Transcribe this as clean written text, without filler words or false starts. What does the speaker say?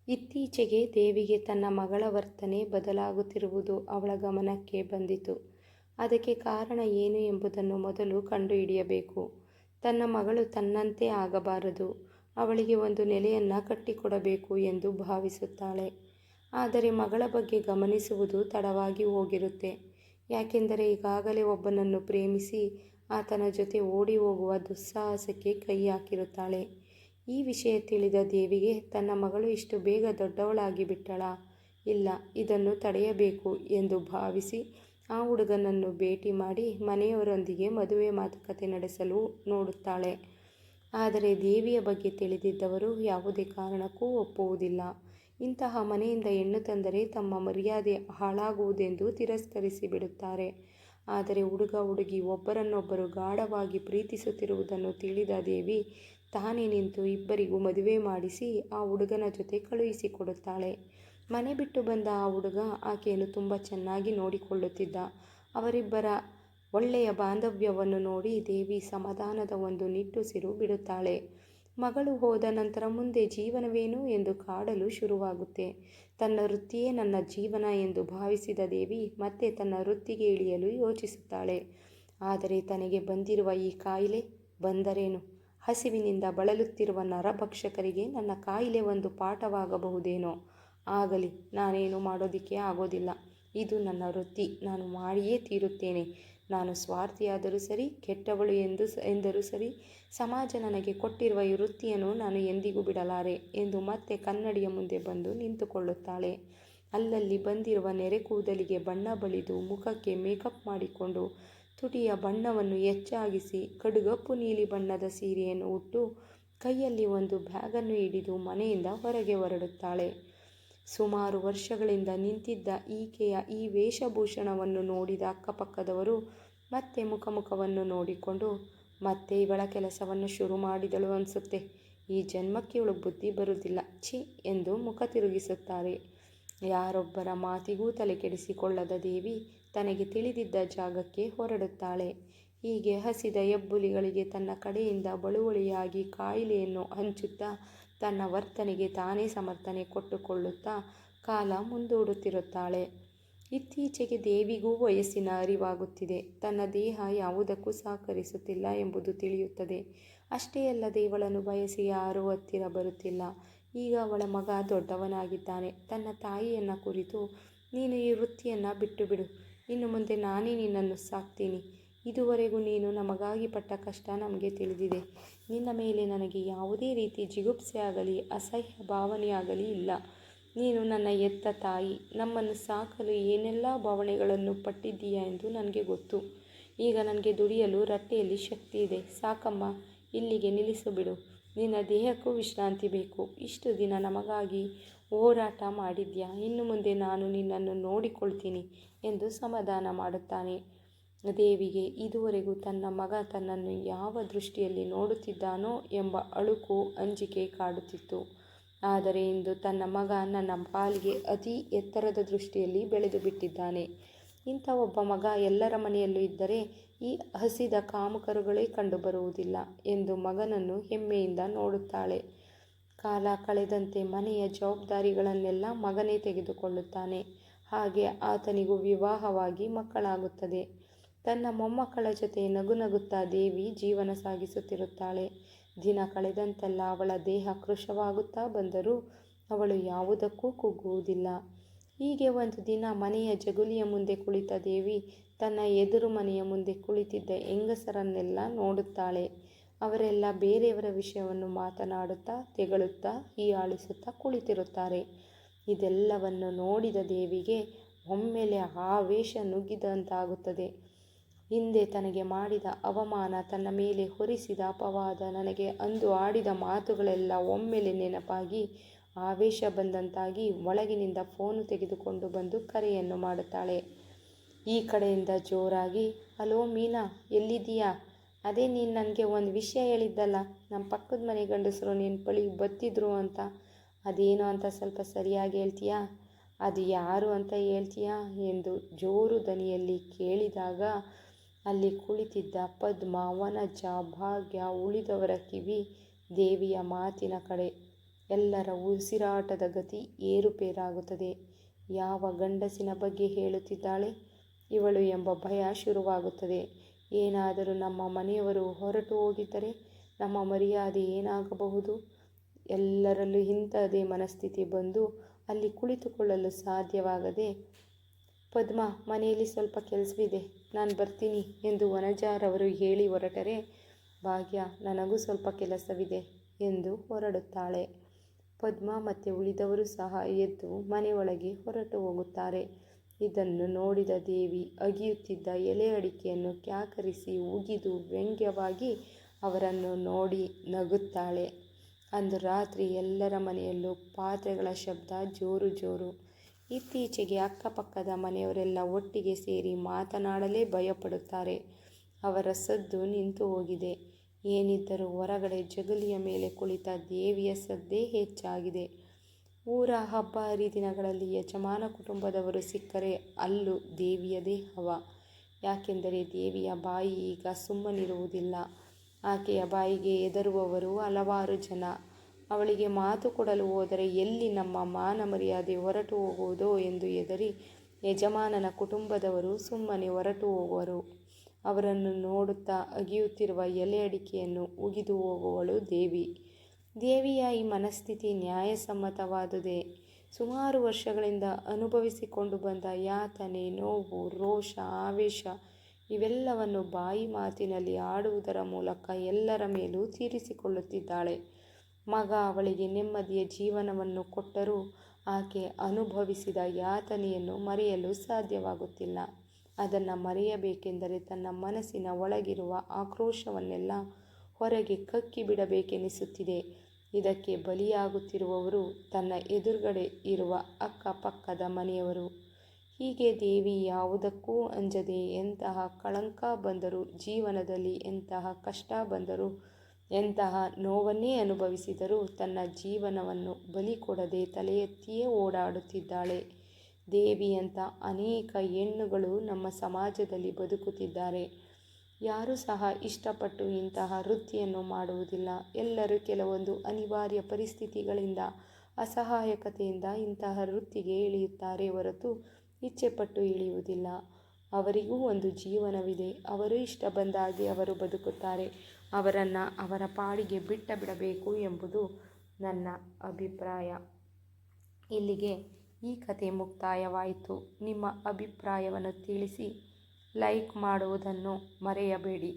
ಇತ್ತೀಚೆಗೆ ದೇವಿಗೆ ತನ್ನ ಮಗಳ ವರ್ತನೆ ಬದಲಾಗುತ್ತಿರುವುದು ಅವಳ ಗಮನಕ್ಕೆ ಬಂದಿತು. ಅದಕ್ಕೆ ಕಾರಣ ಏನು ಎಂಬುದನ್ನು ಮೊದಲು ಕಂಡುಹಿಡಿಯಬೇಕು. ತನ್ನ ಮಗಳು ತನ್ನಂತೆ ಆಗಬಾರದು, ಅವಳಿಗೆ ಒಂದು ನೆಲೆಯನ್ನು ಕಟ್ಟಿಕೊಡಬೇಕು ಎಂದು ಭಾವಿಸುತ್ತಾಳೆ. ಆದರೆ ಮಗಳ ಬಗ್ಗೆ ಗಮನಿಸುವುದು ತಡವಾಗಿ ಹೋಗಿರುತ್ತೆ. ಯಾಕೆಂದರೆ ಈಗಾಗಲೇ ಒಬ್ಬನನ್ನು ಪ್ರೇಮಿಸಿ ಆತನ ಜೊತೆ ಓಡಿ ಹೋಗುವ ದುಸ್ಸಾಹಸಕ್ಕೆ ಕೈ ಹಾಕಿರುತ್ತಾಳೆ. ಈ ವಿಷಯ ತಿಳಿದ ದೇವಿಗೆ ತನ್ನ ಮಗಳು ಇಷ್ಟು ಬೇಗ ದೊಡ್ಡವಳಾಗಿ ಬಿಟ್ಟಳಾ? ಇಲ್ಲ, ಇದನ್ನು ತಡೆಯಬೇಕು ಎಂದು ಭಾವಿಸಿ ಆ ಹುಡುಗನನ್ನು ಭೇಟಿ ಮಾಡಿ ಮನೆಯವರೊಂದಿಗೆ ಮದುವೆ ಮಾತುಕತೆ ನಡೆಸಲು ನೋಡುತ್ತಾಳೆ. ಆದರೆ ದೇವಿಯ ಬಗ್ಗೆ ತಿಳಿದಿದ್ದವರು ಯಾವುದೇ ಕಾರಣಕ್ಕೂ ಒಪ್ಪುವುದಿಲ್ಲ. ಇಂತಹ ಮನೆಯಿಂದ ಹೆಣ್ಣು ತಂದರೆ ತಮ್ಮ ಮರ್ಯಾದೆ ಹಾಳಾಗುವುದೆಂದು ತಿರಸ್ಕರಿಸಿ ಬಿಡುತ್ತಾರೆ. ಆದರೆ ಹುಡುಗ ಹುಡುಗಿ ಒಬ್ಬರನ್ನೊಬ್ಬರು ಗಾಢವಾಗಿ ಪ್ರೀತಿಸುತ್ತಿರುವುದನ್ನು ತಿಳಿದ ದೇವಿ ತಾನೇ ನಿಂತು ಇಬ್ಬರಿಗೂ ಮದುವೆ ಮಾಡಿಸಿ ಆ ಹುಡುಗನ ಜೊತೆ ಕಳುಹಿಸಿಕೊಡುತ್ತಾಳೆ. ಮನೆ ಬಿಟ್ಟು ಬಂದ ಆ ಹುಡುಗ ಆಕೆಯನ್ನು ತುಂಬ ಚೆನ್ನಾಗಿ ನೋಡಿಕೊಳ್ಳುತ್ತಿದ್ದ. ಅವರಿಬ್ಬರ ಒಳ್ಳೆಯ ಬಾಂಧವ್ಯವನ್ನು ನೋಡಿ ದೇವಿ ಸಮಾಧಾನದ ಒಂದು ನಿಟ್ಟುಸಿರು ಬಿಡುತ್ತಾಳೆ. ಮಗಳು ಹೋದ ನಂತರ ಮುಂದೆ ಜೀವನವೇನು ಎಂದು ಕಾಡಲು ಶುರುವಾಗುತ್ತೆ. ತನ್ನ ವೃತ್ತಿಯೇ ನನ್ನ ಜೀವನ ಎಂದು ಭಾವಿಸಿದ ದೇವಿ ಮತ್ತೆ ತನ್ನ ವೃತ್ತಿಗೆ ಇಳಿಯಲು ಯೋಚಿಸುತ್ತಾಳೆ. ಆದರೆ ತನಗೆ ಬಂದಿರುವ ಈ ಕಾಯಿಲೆ ಬಂದರೇನು? ಹಸಿವಿನಿಂದ ಬಳಲುತ್ತಿರುವ ನರಭಕ್ಷಕರಿಗೆ ನನ್ನ ಕಾಯಿಲೆ ಒಂದು ಪಾಠವಾಗಬಹುದೇನೋ? ಆಗಲಿ, ನಾನೇನು ಮಾಡೋದಕ್ಕೆ ಆಗೋದಿಲ್ಲ. ಇದು ನನ್ನ ವೃತ್ತಿ, ನಾನು ಮಾಡಿಯೇ ತೀರುತ್ತೇನೆ. ನಾನು ಸ್ವಾರ್ಥಿಯಾದರೂ ಸರಿ, ಕೆಟ್ಟವಳು ಎಂದರೂ ಸರಿ, ಸಮಾಜ ನನಗೆ ಕೊಟ್ಟಿರುವ ಈ ವೃತ್ತಿಯನ್ನು ನಾನು ಎಂದಿಗೂ ಬಿಡಲಾರೆ ಎಂದು ಮತ್ತೆ ಕನ್ನಡಿಯ ಮುಂದೆ ಬಂದು ನಿಂತುಕೊಳ್ಳುತ್ತಾಳೆ. ಅಲ್ಲಲ್ಲಿ ಬಂದಿರುವ ನೆರೆ ಕೂದಲಿಗೆ ಬಣ್ಣ ಬಳಿದು, ಮುಖಕ್ಕೆ ಮೇಕಪ್ ಮಾಡಿಕೊಂಡು, ತುಟಿಯ ಬಣ್ಣವನ್ನು ಹೆಚ್ಚಾಗಿಸಿ, ಕಡುಗಪ್ಪು ನೀಲಿ ಬಣ್ಣದ ಸೀರೆಯನ್ನು ಉಟ್ಟು, ಕೈಯಲ್ಲಿ ಒಂದು ಬ್ಯಾಗನ್ನು ಹಿಡಿದು ಮನೆಯಿಂದ ಹೊರಗೆ ಹೊರಡುತ್ತಾಳೆ. ಸುಮಾರು ವರ್ಷಗಳಿಂದ ನಿಂತಿದ್ದ ಈಕೆಯ ಈ ವೇಷಭೂಷಣವನ್ನು ನೋಡಿದ ಅಕ್ಕಪಕ್ಕದವರು ಮತ್ತೆ ಮುಖವನ್ನು ನೋಡಿಕೊಂಡು, ಮತ್ತೆ ಇವಳ ಕೆಲಸವನ್ನು ಶುರು ಮಾಡಿದಳು ಅನಿಸುತ್ತೆ, ಈ ಜನ್ಮಕ್ಕೆ ಇವಳು ಬುದ್ಧಿ ಬರುವುದಿಲ್ಲ, ಛೀ ಎಂದು ಮುಖ ತಿರುಗಿಸುತ್ತಾರೆ. ಯಾರೊಬ್ಬರ ಮಾತಿಗೂ ತಲೆಕೆಡಿಸಿಕೊಳ್ಳದ ದೇವಿ ತನಗೆ ತಿಳಿದಿದ್ದ ಜಾಗಕ್ಕೆ ಹೊರಡುತ್ತಾಳೆ. ಹೀಗೆ ಹಸಿದ ಹೆಬ್ಬುಲಿಗಳಿಗೆ ತನ್ನ ಕಡೆಯಿಂದ ಬಳುವಳಿಯಾಗಿ ಕಾಯಿಲೆಯನ್ನು ಹಂಚುತ್ತಾ ತನ್ನ ವರ್ತನೆಗೆ ತಾನೇ ಸಮರ್ಥನೆ ಕೊಟ್ಟುಕೊಳ್ಳುತ್ತಾ ಕಾಲ ಮುಂದೂಡುತ್ತಿರುತ್ತಾಳೆ. ಇತ್ತೀಚೆಗೆ ದೇವಿಗೂ ವಯಸ್ಸಿನ ಅರಿವಾಗುತ್ತಿದೆ. ತನ್ನ ದೇಹ ಯಾವುದಕ್ಕೂ ಸಹಕರಿಸುತ್ತಿಲ್ಲ ಎಂಬುದು ತಿಳಿಯುತ್ತದೆ. ಅಷ್ಟೇ ಅಲ್ಲದೆ ಇವಳನ್ನು ಬಯಸಿ ಯಾರೂ ಹತ್ತಿರ ಬರುತ್ತಿಲ್ಲ. ಈಗ ಅವಳ ಮಗ ದೊಡ್ಡವನಾಗಿದ್ದಾನೆ. ತನ್ನ ತಾಯಿಯನ್ನು ಕುರಿತು, ನೀನು ಈ ವೃತ್ತಿಯನ್ನು ಬಿಟ್ಟು ಬಿಡು, ಇನ್ನು ಮುಂದೆ ನಾನೇ ನಿನ್ನನ್ನು ಸಾಕ್ತೀನಿ. ಇದುವರೆಗೂ ನೀನು ನಮಗಾಗಿ ಪಟ್ಟ ಕಷ್ಟ ನಮಗೆ ತಿಳಿದಿದೆ. ನಿನ್ನ ಮೇಲೆ ನನಗೆ ಯಾವುದೇ ರೀತಿ ಜಿಗುಪ್ಸೆ ಆಗಲಿ ಅಸಹ್ಯ ಭಾವನೆಯಾಗಲಿ ಇಲ್ಲ. ನೀನು ನನ್ನ ಹೆತ್ತ ತಾಯಿ. ನಮ್ಮನ್ನು ಸಾಕಲು ಏನೆಲ್ಲ ಭಾವನೆಗಳನ್ನು ಪಟ್ಟಿದ್ದೀಯಾ ಎಂದು ನನಗೆ ಗೊತ್ತು. ಈಗ ನನಗೆ ದುಡಿಯಲು ರಟ್ಟೆಯಲ್ಲಿ ಶಕ್ತಿ ಇದೆ. ಸಾಕಮ್ಮ, ಇಲ್ಲಿಗೆ ನಿಲ್ಲಿಸು ಬಿಡು. ನಿನ್ನ ದೇಹಕ್ಕೂ ವಿಶ್ರಾಂತಿ ಬೇಕು. ಇಷ್ಟು ದಿನ ನಮಗಾಗಿ ಹೋರಾಟ ಮಾಡಿದ್ಯಾ. ಇನ್ನು ಮುಂದೆ ನಾನು ನಿನ್ನನ್ನು ನೋಡಿಕೊಳ್ತೀನಿ ಎಂದು ಸಮಾಧಾನ ಮಾಡುತ್ತಾನೆ. ದೇವಿಗೆ ಇದುವರೆಗೂ ತನ್ನ ಮಗ ತನ್ನನ್ನು ಯಾವ ದೃಷ್ಟಿಯಲ್ಲಿ ನೋಡುತ್ತಿದ್ದಾನೋ ಎಂಬ ಅಳುಕು ಅಂಜಿಕೆ ಕಾಡುತ್ತಿತ್ತು. ಆದರೆ ಇಂದು ತನ್ನ ಮಗ ನನ್ನ ಪಾಲಿಗೆ ಅತಿ ಎತ್ತರದ ದೃಷ್ಟಿಯಲ್ಲಿ ಬೆಳೆದು ಬಿಟ್ಟಿದ್ದಾನೆ. ಇಂಥ ಒಬ್ಬ ಮಗ ಎಲ್ಲರ ಮನೆಯಲ್ಲೂ ಇದ್ದರೆ ಈ ಹಸಿದ ಕಾಮಕರುಗಳೇ ಕಂಡುಬರುವುದಿಲ್ಲ ಎಂದು ಮಗನನ್ನು ಹೆಮ್ಮೆಯಿಂದ ನೋಡುತ್ತಾಳೆ. ಕಾಲ ಕಳೆದಂತೆ ಮನೆಯ ಜವಾಬ್ದಾರಿಗಳನ್ನೆಲ್ಲ ಮಗನೇ ತೆಗೆದುಕೊಳ್ಳುತ್ತಾನೆ. ಹಾಗೆ ಆತನಿಗೂ ವಿವಾಹವಾಗಿ ಮಕ್ಕಳಾಗುತ್ತದೆ. ತನ್ನ ಮೊಮ್ಮಕ್ಕಳ ಜೊತೆ ನಗುತ್ತಾ ದೇವಿ ಜೀವನ ಸಾಗಿಸುತ್ತಿರುತ್ತಾಳೆ. ದಿನ ಕಳೆದಂತೆಲ್ಲ ಅವಳ ದೇಹ ಕೃಶವಾಗುತ್ತಾ ಬಂದರೂ ಅವಳು ಯಾವುದಕ್ಕೂ ಕುಗ್ಗುವುದಿಲ್ಲ. ಹೀಗೆ ಒಂದು ದಿನ ಮನೆಯ ಜಗುಲಿಯ ಮುಂದೆ ಕುಳಿತ ದೇವಿ ತನ್ನ ಎದುರು ಮನೆಯ ಮುಂದೆ ಕುಳಿತಿದ್ದ ಹೆಂಗಸರನ್ನೆಲ್ಲ ನೋಡುತ್ತಾಳೆ. ಅವರೆಲ್ಲ ಬೇರೆಯವರ ವಿಷಯವನ್ನು ಮಾತನಾಡುತ್ತಾ, ತೆಗಳುತ್ತಾ, ಹೀಯಾಳಿಸುತ್ತಾ ಕುಳಿತಿರುತ್ತಾರೆ. ಇದೆಲ್ಲವನ್ನು ನೋಡಿದ ದೇವಿಗೆ ಒಮ್ಮೆಲೆ ಆವೇಶ ನುಗ್ಗಿದಂತಾಗುತ್ತದೆ. ಹಿಂದೆ ತನಗೆ ಮಾಡಿದ ಅವಮಾನ, ತನ್ನ ಮೇಲೆ ಹೊರಿಸಿದ ಅಪವಾದ, ನನಗೆ ಅಂದು ಆಡಿದ ಮಾತುಗಳೆಲ್ಲ ಒಮ್ಮೆಲೆ ನೆನಪಾಗಿ ಆವೇಶ ಬಂದಂತಾಗಿ ಒಳಗಿನಿಂದ ಫೋನು ತೆಗೆದುಕೊಂಡು ಬಂದು ಕರೆಯನ್ನು ಮಾಡುತ್ತಾಳೆ. ಈ ಕಡೆಯಿಂದ ಜೋರಾಗಿ, ಹಲೋ ಮೀನಾ, ಎಲ್ಲಿದ್ದೀಯಾ? ಅದೇ ನೀನು ನನಗೆ ಒಂದು ವಿಷಯ ಹೇಳಿದ್ದಲ್ಲ, ನಮ್ಮ ಪಕ್ಕದ ಮನೆ ಗಂಡಸರು ನಿನ್ನ ಬಳಿಗೆ ಬತ್ತಿದ್ರು ಅಂತ, ಅದೇನು ಅಂತ ಸ್ವಲ್ಪ ಸರಿಯಾಗಿ ಹೇಳ್ತೀಯಾ? ಅದು ಯಾರು ಅಂತ ಹೇಳ್ತೀಯಾ ಎಂದು ಜೋರು ದನಿಯಲ್ಲಿ ಕೇಳಿದಾಗ ಅಲ್ಲಿ ಕುಳಿತಿದ್ದ ಪದ್ಮ, ವನಜ, ಭಾಗ್ಯ, ಉಳಿದವರ ಕಿವಿ ದೇವಿಯ ಮಾತಿನ ಕಡೆ ಎಲ್ಲರ ಉಸಿರಾಟದ ಗತಿ ಏರುಪೇರಾಗುತ್ತದೆ. ಯಾವ ಗಂಡಸಿನ ಬಗ್ಗೆ ಹೇಳುತ್ತಿದ್ದಾಳೆ ಇವಳು ಎಂಬ ಭಯ ಶುರುವಾಗುತ್ತದೆ. ಏನಾದರೂ ನಮ್ಮ ಮನೆಯವರು ಹೊರಟು ಹೋಗಿದ್ದರೆ ನಮ್ಮ ಮರ್ಯಾದೆ ಏನಾಗಬಹುದು? ಎಲ್ಲರಲ್ಲೂ ಇಂಥದೇ ಮನಸ್ಥಿತಿ ಬಂದು ಅಲ್ಲಿ ಕುಳಿತುಕೊಳ್ಳಲು ಸಾಧ್ಯವಾಗದೆ, ಪದ್ಮ, ಮನೆಯಲ್ಲಿ ಸ್ವಲ್ಪ ಕೆಲಸವಿದೆ, ನಾನು ಬರ್ತೀನಿ ಎಂದು ವನಜಾರವರು ಹೇಳಿ ಹೊರಟರೆ, ಭಾಗ್ಯ, ನನಗೂ ಸ್ವಲ್ಪ ಕೆಲಸವಿದೆ ಎಂದು ಹೊರಡುತ್ತಾಳೆ. ಪದ್ಮ ಮತ್ತು ಉಳಿದವರು ಸಹ ಎದ್ದು ಮನೆಯೊಳಗೆ ಹೊರಟು ಹೋಗುತ್ತಾರೆ. ಇದನ್ನು ನೋಡಿದ ದೇವಿ ಅಗಿಯುತ್ತಿದ್ದ ಎಲೆ ಅಡಿಕೆಯನ್ನು ಕ್ಯಾಕರಿಸಿ ಉಗಿದು ವ್ಯಂಗ್ಯವಾಗಿ ಅವರನ್ನು ನೋಡಿ ನಗುತ್ತಾಳೆ. ಅಂದು ರಾತ್ರಿ ಎಲ್ಲರ ಮನೆಯಲ್ಲೂ ಪಾತ್ರೆಗಳ ಶಬ್ದ ಜೋರು ಜೋರು. ಇತ್ತೀಚೆಗೆ ಅಕ್ಕಪಕ್ಕದ ಮನೆಯವರೆಲ್ಲ ಒಟ್ಟಿಗೆ ಸೇರಿ ಮಾತನಾಡಲೇ ಭಯಪಡುತ್ತಾರೆ. ಅವರ ಸದ್ದು ನಿಂತು ಹೋಗಿದೆ. ಏನಿದ್ದರೂ ಹೊರಗಡೆ ಜಗಲಿಯ ಮೇಲೆ ಕುಳಿತ ದೇವಿಯ ಸದ್ದೇ ಹೆಚ್ಚಾಗಿದೆ. ಊರ ಹಬ್ಬ ಹರಿದಿನಗಳಲ್ಲಿ ಯಜಮಾನ ಕುಟುಂಬದವರು ಸಿಕ್ಕರೆ ಅಲ್ಲೂ ದೇವಿಯದೇ ಹವ. ಯಾಕೆಂದರೆ ದೇವಿಯ ಬಾಯಿ ಈಗ ಸುಮ್ಮನಿರುವುದಿಲ್ಲ. ಆಕೆಯ ಬಾಯಿಗೆ ಹೆದರುವವರು ಹಲವಾರು ಜನ. ಅವಳಿಗೆ ಮಾತು ಕೊಡಲು ಹೋದರೆ ಎಲ್ಲಿ ನಮ್ಮ ಮಾನ ಮರ್ಯಾದೆ ಹೊರಟು ಹೋಗುವುದೋ ಎಂದು ಹೆದರಿ ಯಜಮಾನನ ಕುಟುಂಬದವರು ಸುಮ್ಮನೆ ಹೊರಟು ಹೋಗುವರು. ಅವರನ್ನು ನೋಡುತ್ತಾ ಅಗಿಯುತ್ತಿರುವ ಎಲೆ ಅಡಿಕೆಯನ್ನು ಉಗಿದು ಹೋಗುವಳು ದೇವಿ. ದೇವಿಯ ಈ ಮನಸ್ಥಿತಿ ನ್ಯಾಯಸಮ್ಮತವಾದುದೇ. ಸುಮಾರು ವರ್ಷಗಳಿಂದ ಅನುಭವಿಸಿಕೊಂಡು ಬಂದ ಯಾತನೆ, ನೋವು, ರೋಷ, ಆವೇಶ ಇವೆಲ್ಲವನ್ನು ಬಾಯಿ ಮಾತಿನಲ್ಲಿ ಆಡುವುದರ ಮೂಲಕ ಎಲ್ಲರ ಮೇಲೂ ತೀರಿಸಿಕೊಳ್ಳುತ್ತಿದ್ದಾಳೆ. ಮಗ ಅವಳಿಗೆ ನೆಮ್ಮದಿಯ ಜೀವನವನ್ನು ಕೊಟ್ಟರೂ ಆಕೆ ಅನುಭವಿಸಿದ ಯಾತನೆಯನ್ನು ಮರೆಯಲು ಸಾಧ್ಯವಾಗುತ್ತಿಲ್ಲ. ಅದನ್ನು ಮರೆಯಬೇಕೆಂದರೆ ತನ್ನ ಮನಸ್ಸಿನ ಒಳಗಿರುವ ಆಕ್ರೋಶವನ್ನೆಲ್ಲ ಹೊರಗೆ ಕಕ್ಕಿ ಬಿಡಬೇಕೆನಿಸುತ್ತಿದೆ. ಇದಕ್ಕೆ ಬಲಿಯಾಗುತ್ತಿರುವವರು ತನ್ನ ಎದುರುಗಡೆ ಇರುವ ಅಕ್ಕಪಕ್ಕದ ಮನೆಯವರು. ಹೀಗೆ ದೇವಿ ಯಾವುದಕ್ಕೂ ಅಂಜದೆ ಎಂತಹ ಕಳಂಕ ಬಂದರೂ ಜೀವನದಲ್ಲಿ ಎಂತಹ ಕಷ್ಟ ಬಂದರೂ ಎಂತಹ ನೋವನ್ನೇ ಅನುಭವಿಸಿದರೂ ತನ್ನ ಜೀವನವನ್ನು ಬಲಿ ಕೊಡದೆ ತಲೆ ಎತ್ತಿಯೇ ಓಡಾಡುತ್ತಿದ್ದಾಳೆ. ದೇವಿಯಂಥ ಅನೇಕ ಹೆಣ್ಣುಗಳು ನಮ್ಮ ಸಮಾಜದಲ್ಲಿ ಬದುಕುತ್ತಿದ್ದಾರೆ. ಯಾರೂ ಸಹ ಇಷ್ಟಪಟ್ಟು ಇಂತಹ ವೃತ್ತಿಯನ್ನು ಮಾಡುವುದಿಲ್ಲ. ಎಲ್ಲರೂ ಕೆಲವೊಂದು ಅನಿವಾರ್ಯ ಪರಿಸ್ಥಿತಿಗಳಿಂದ, ಅಸಹಾಯಕತೆಯಿಂದ ಇಂತಹ ವೃತ್ತಿಗೆ ಇಳಿಯುತ್ತಾರೆ ಹೊರತು ಇಚ್ಛೆಪಟ್ಟು ಇಳಿಯುವುದಿಲ್ಲ. ಅವರಿಗೂ ಒಂದು ಜೀವನವಿದೆ. ಅವರು ಇಷ್ಟ ಬಂದಾಗೆ ಅವರು ಬದುಕುತ್ತಾರೆ. ಅವರನ್ನು ಅವರ ಪಾಡಿಗೆ ಬಿಡಬೇಕು ಎಂಬುದು ನನ್ನ ಅಭಿಪ್ರಾಯ. ಇಲ್ಲಿಗೆ ಈ ಕತೆ ಮುಕ್ತಾಯವಾಯಿತು. ನಿಮ್ಮ ಅಭಿಪ್ರಾಯವನ್ನು ತಿಳಿಸಿ ಲೈಕ್ ಮಾಡುವುದನ್ನು ಮರೆಯಬೇಡಿ.